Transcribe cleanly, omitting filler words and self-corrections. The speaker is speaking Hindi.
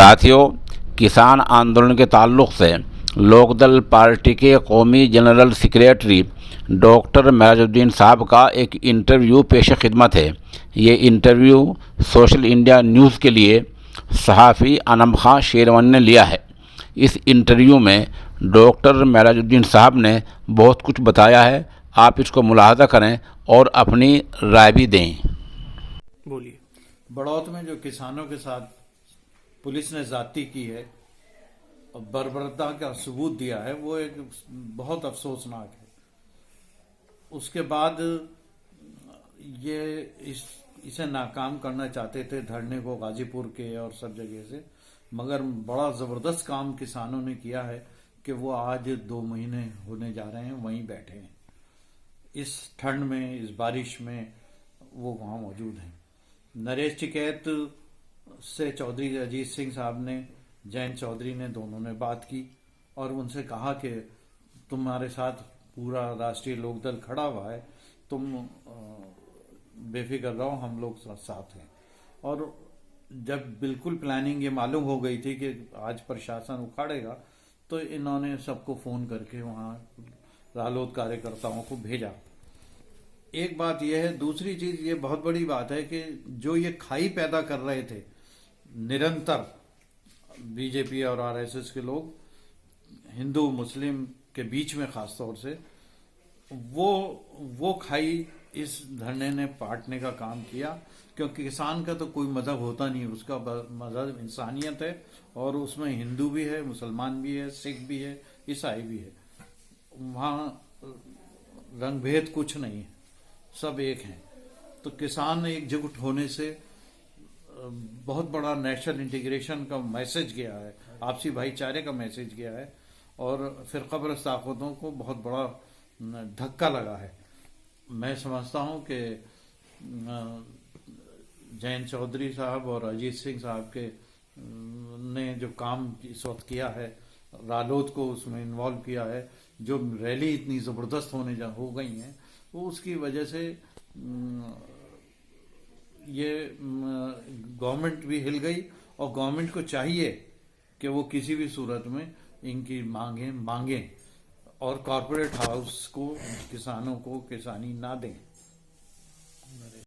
साथियों, किसान आंदोलन के ताल्लुक़ से लोकदल पार्टी के कौमी जनरल सेक्रेटरी डॉक्टर मेराजुद्दीन साहब का एक इंटरव्यू पेश खिदमत है। ये इंटरव्यू सोशल इंडिया न्यूज़ के लिए सहाफ़ी अनम खां शेरवानी ने लिया है। इस इंटरव्यू में डॉक्टर मेराजुद्दीन साहब ने बहुत कुछ बताया है। आप इसको मुलाहजा करें और अपनी राय भी दें। बोलिए। बड़ौत में जो किसानों के साथ पुलिस ने ज्यादती की है और बर्बरता का सबूत दिया है, वो एक बहुत अफसोसनाक है। उसके बाद ये इसे नाकाम करना चाहते थे धरने को गाजीपुर के और सब जगह से, मगर बड़ा जबरदस्त काम किसानों ने किया है कि वो आज 2 महीने होने जा रहे हैं वहीं बैठे हैं। इस ठंड में, इस बारिश में वो वहां मौजूद हैं। नरेश टिकैत से चौधरी अजीत सिंह साहब ने, जयंत चौधरी ने, दोनों ने बात की और उनसे कहा कि तुम्हारे साथ पूरा राष्ट्रीय लोकदल खड़ा हुआ है, तुम बेफिक्र रहो, हम लोग साथ हैं। और जब बिल्कुल प्लानिंग ये मालूम हो गई थी कि आज प्रशासन उखाड़ेगा, तो इन्होंने सबको फोन करके वहां रालोद कार्यकर्ताओं को भेजा। एक बात यह है। दूसरी चीज ये बहुत बड़ी बात है कि जो ये खाई पैदा कर रहे थे निरंतर बीजेपी और आरएसएस के लोग, हिंदू मुस्लिम के बीच में खास तौर से, वो खाई इस धरने ने पाटने का काम किया। क्योंकि किसान का तो कोई मजहब होता नहीं, उसका मजहब इंसानियत है और उसमें हिंदू भी है, मुसलमान भी है, सिख भी है, ईसाई भी है। वहां रंगभेद कुछ नहीं है, सब एक हैं। तो किसान एकजुट होने से बहुत बड़ा नेशनल इंटीग्रेशन का मैसेज गया है, आपसी भाईचारे का मैसेज गया है और फिरकापरस्त ताकतों को बहुत बड़ा धक्का लगा है। मैं समझता हूं कि जयंत चौधरी साहब और अजीत सिंह साहब के ने जो काम इस वक्त किया है, रालोद को उसमें इन्वॉल्व किया है, जो रैली इतनी जबरदस्त हो गई है, वो उसकी वजह से ये गवर्नमेंट भी हिल गई। और गवर्नमेंट को चाहिए कि वो किसी भी सूरत में इनकी मांगे और कॉरपोरेट हाउस को किसानों को किसानी ना दें।